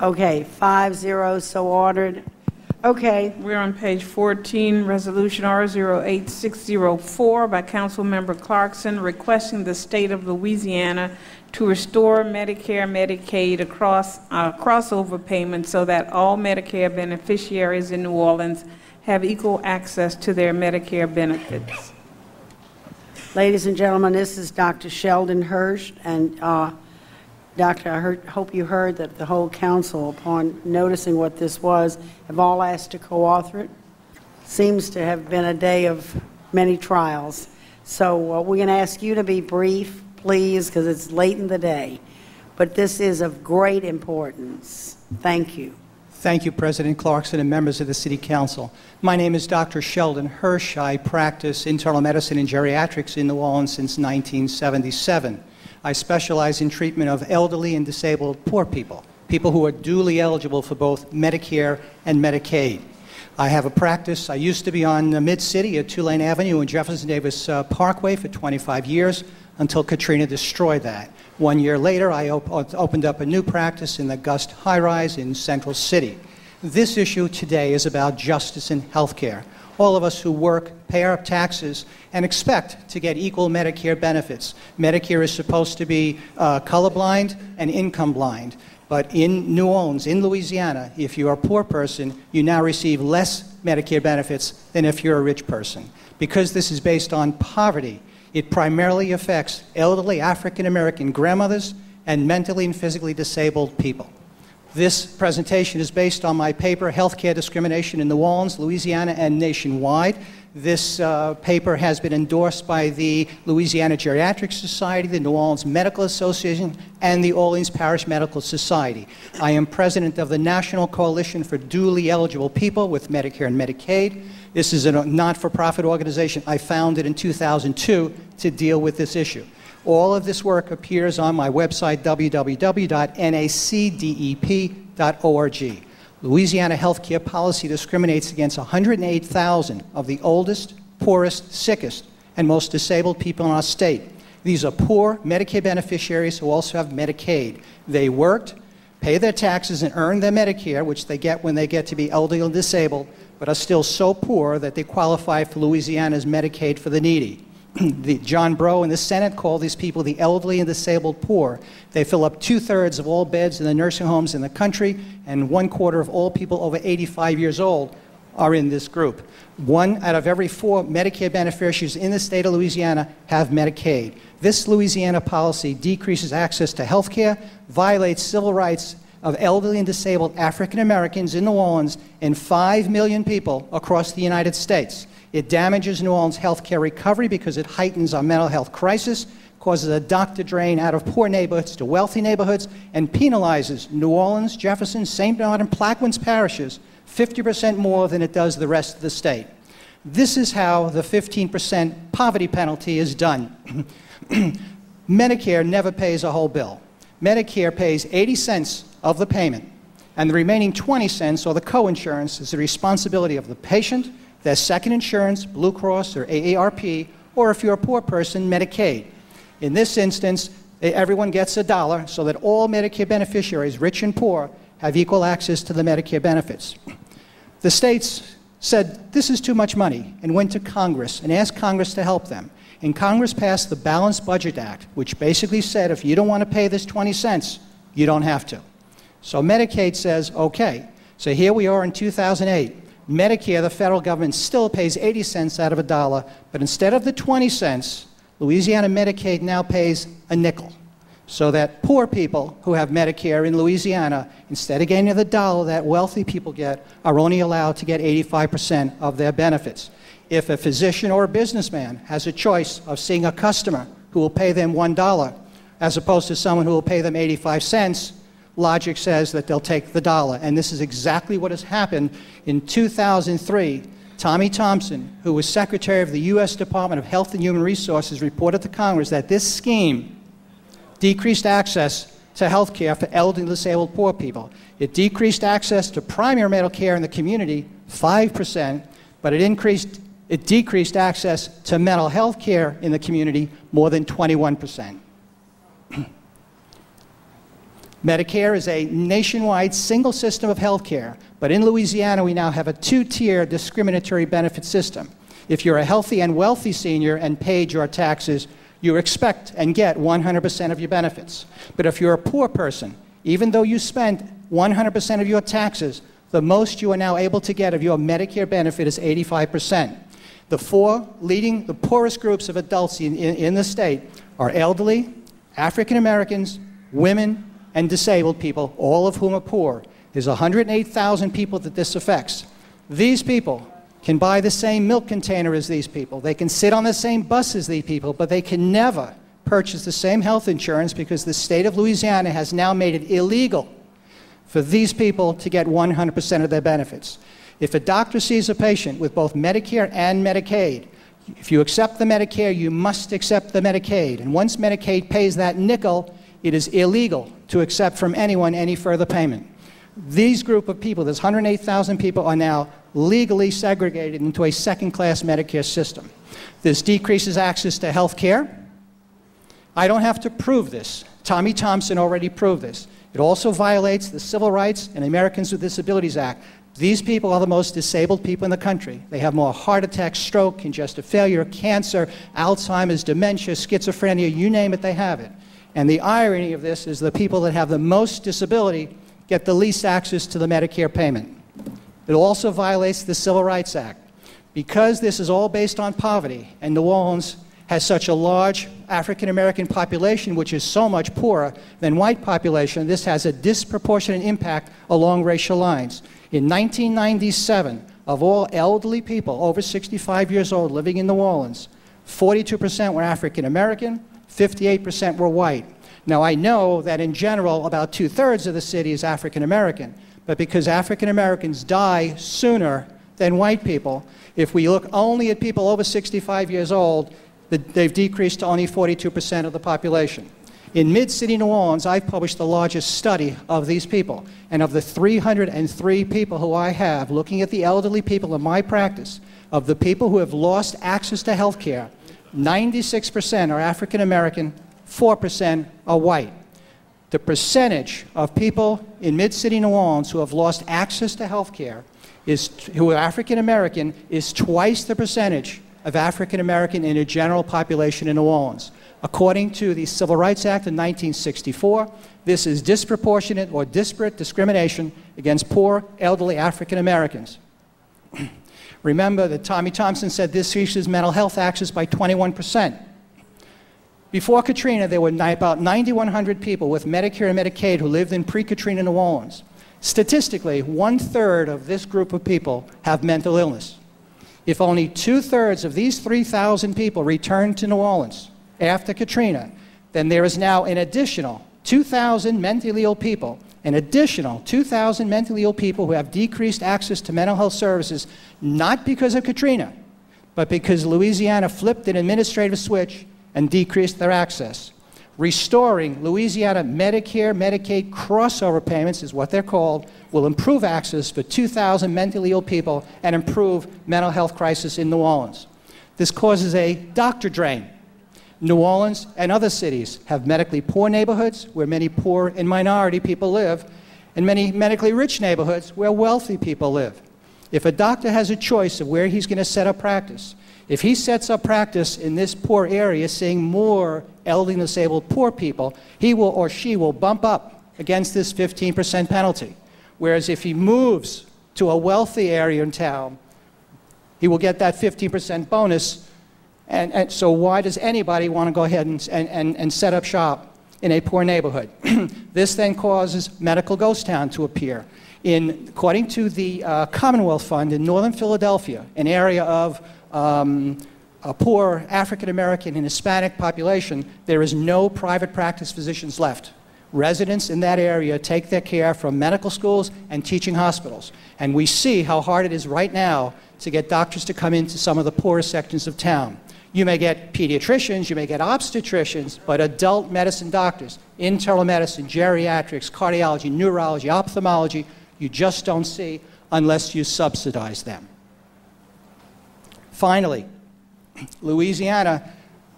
Okay, 5-0, so ordered. Okay, We're on page 14, Resolution R08604 by Councilmember Clarkson requesting the state of Louisiana to restore Medicare, Medicaid across crossover payments so that all Medicare beneficiaries in New Orleans have equal access to their Medicare benefits. ladies and gentlemen, this is Dr. Sheldon Hersh, and Doctor, I hope you heard that the whole council, upon noticing what this was, have all asked to co-author it. Seems to have been a day of many trials. So we're going to ask you to be brief, please, because it's late in the day. But this is of great importance. Thank you. Thank you, President Clarkson and members of the City Council. My name is Dr. Sheldon Hersh. I practice internal medicine and geriatrics in New Orleans since 1977. I specialize in treatment of elderly and disabled poor people, people who are duly eligible for both Medicare and Medicaid. I have a practice. I used to be on Mid-City at Tulane Avenue and Jefferson Davis Parkway for 25 years until Katrina destroyed that. 1 year later, I opened up a new practice in the Gust High-Rise in Central City. This issue today is about justice in healthcare. All of us who work pay our taxes and expect to get equal Medicare benefits. Medicare is supposed to be colorblind and income blind. But in New Orleans, in Louisiana, if you're a poor person, you now receive less Medicare benefits than if you're a rich person. Because this is based on poverty, it primarily affects elderly African-American grandmothers and mentally and physically disabled people. This presentation is based on my paper, Healthcare Discrimination in New Orleans, Louisiana, and Nationwide. This paper has been endorsed by the Louisiana Geriatric Society, the New Orleans Medical Association, and the Orleans Parish Medical Society. I am president of the National Coalition for Duly Eligible People with Medicare and Medicaid. This is a not-for-profit organization I founded in 2002 to deal with this issue. All of this work appears on my website, www.nacdep.org. Louisiana healthcare policy discriminates against 108,000 of the oldest, poorest, sickest, and most disabled people in our state. These are poor Medicare beneficiaries who also have Medicaid. They worked, pay their taxes, and earn their Medicare, which they get when they get to be elderly and disabled, but are still so poor that they qualify for Louisiana's Medicaid for the needy. John Breaux in the Senate called these people the elderly and disabled poor. They fill up 2/3 of all beds in the nursing homes in the country, and 1/4 of all people over 85 years old are in this group. 1 out of every 4 Medicare beneficiaries in the state of Louisiana have Medicaid. This Louisiana policy decreases access to health care, violates civil rights of elderly and disabled African Americans in New Orleans and 5 million people across the United States. It damages New Orleans healthcare recovery because it heightens our mental health crisis, causes a doctor drain out of poor neighborhoods to wealthy neighborhoods, and penalizes New Orleans, Jefferson, St. Bernard, and Plaquemines parishes 50% more than it does the rest of the state. This is how the 15% poverty penalty is done. Medicare never pays a whole bill. Medicare pays 80 cents of the payment, and the remaining 20 cents, or the co-insurance, is the responsibility of the patient, their second insurance, Blue Cross or AARP, or if you're a poor person, Medicaid. In this instance, everyone gets $1 so that all Medicare beneficiaries, rich and poor, have equal access to the Medicare benefits. The states said this is too much money and went to Congress and asked Congress to help them. And Congress passed the Balanced Budget Act, which basically said if you don't want to pay this 20 cents, you don't have to. So Medicaid says, okay. So here we are in 2008. Medicare, the federal government still pays 80 cents out of $1, but instead of the 20 cents, Louisiana Medicaid now pays a nickel. So that poor people who have Medicare in Louisiana, instead of getting the $1 that wealthy people get, are only allowed to get 85% of their benefits. If a physician or a businessman has a choice of seeing a customer who will pay them $1 as opposed to someone who will pay them 85 cents, logic says that they'll take the $1. And this is exactly what has happened. In 2003, Tommy Thompson, who was Secretary of the U.S. Department of Health and Human Resources, reported to Congress that this scheme decreased access to health care for elderly and disabled poor people. It decreased access to primary medical care in the community 5%, but it decreased access to mental health care in the community more than 21%. Medicare is a nationwide single system of health care, but in Louisiana we now have a two-tier discriminatory benefit system. If you're a healthy and wealthy senior and paid your taxes, you expect and get 100% of your benefits. But if you're a poor person, even though you spent 100% of your taxes, the most you are now able to get of your Medicare benefit is 85%. The poorest groups of adults in the state are elderly, African Americans, women, and disabled people, all of whom are poor. There's 108,000 people that this affects. These people can buy the same milk container as these people. They can sit on the same bus as these people, but they can never purchase the same health insurance because the state of Louisiana has now made it illegal for these people to get 100% of their benefits. If a doctor sees a patient with both Medicare and Medicaid, if you accept the Medicare, you must accept the Medicaid. And once Medicaid pays that nickel, it is illegal to accept from anyone any further payment. These group of people, there's 108,000 people, are now legally segregated into a second-class Medicare system. This decreases access to health care. I don't have to prove this. Tommy Thompson already proved this. It also violates the Civil Rights and Americans with Disabilities Act. These people are the most disabled people in the country. They have more heart attack, stroke, congestive failure, cancer, Alzheimer's, dementia, schizophrenia, you name it, they have it. And the irony of this is the people that have the most disability get the least access to the Medicare payment. It also violates the Civil Rights Act. Because this is all based on poverty, and New Orleans has such a large African American population, which is so much poorer than white population, this has a disproportionate impact along racial lines. In 1997, of all elderly people over 65 years old living in New Orleans, 42% were African American, 58% were white. Now, I know that in general, about two-thirds of the city is African American, but because African Americans die sooner than white people, if we look only at people over 65 years old, they've decreased to only 42% of the population. In Mid-City New Orleans, I've published the largest study of these people, and of the 303 people who I have, looking at the elderly people in my practice, of the people who have lost access to health care, 96% are African American, 4% are white. The percentage of people in Mid-City New Orleans who have lost access to health care who are African American is twice the percentage of African American in a general population in New Orleans. According to the Civil Rights Act of 1964, this is disproportionate or disparate discrimination against poor, elderly African Americans. Remember that Tommy Thompson said this increases mental health access by 21%. Before Katrina, there were about 9,100 people with Medicare and Medicaid who lived in pre-Katrina New Orleans. Statistically, 1/3 of this group of people have mental illness. If only 2/3 of these 3,000 people return to New Orleans after Katrina, then there is now an additional 2,000 mentally ill people, an additional 2,000 mentally ill people who have decreased access to mental health services, not because of Katrina, but because Louisiana flipped an administrative switch and decreased their access. Restoring Louisiana Medicare, Medicaid crossover payments is what they're called, will improve access for 2,000 mentally ill people and improve mental health crisis in New Orleans. This causes a doctor drain. New Orleans and other cities have medically poor neighborhoods where many poor and minority people live, and many medically rich neighborhoods where wealthy people live. If a doctor has a choice of where he's going to set up practice, if he sets up practice in this poor area, seeing more elderly and disabled poor people, he will or she will bump up against this 15% penalty. Whereas if he moves to a wealthy area in town, he will get that 15% bonus. And so why does anybody want to go ahead and set up shop in a poor neighborhood? This then causes medical ghost town to appear. According to the Commonwealth Fund in northern Philadelphia, an area of a poor African American and Hispanic population, there is no private practice physicians left. Residents in that area take their care from medical schools and teaching hospitals. And we see how hard it is right now to get doctors to come into some of the poorest sections of town. You may get pediatricians, you may get obstetricians, but adult medicine doctors, internal medicine, geriatrics, cardiology, neurology, ophthalmology, you just don't see unless you subsidize them. Finally, Louisiana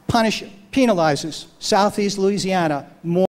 penalizes Southeast Louisiana more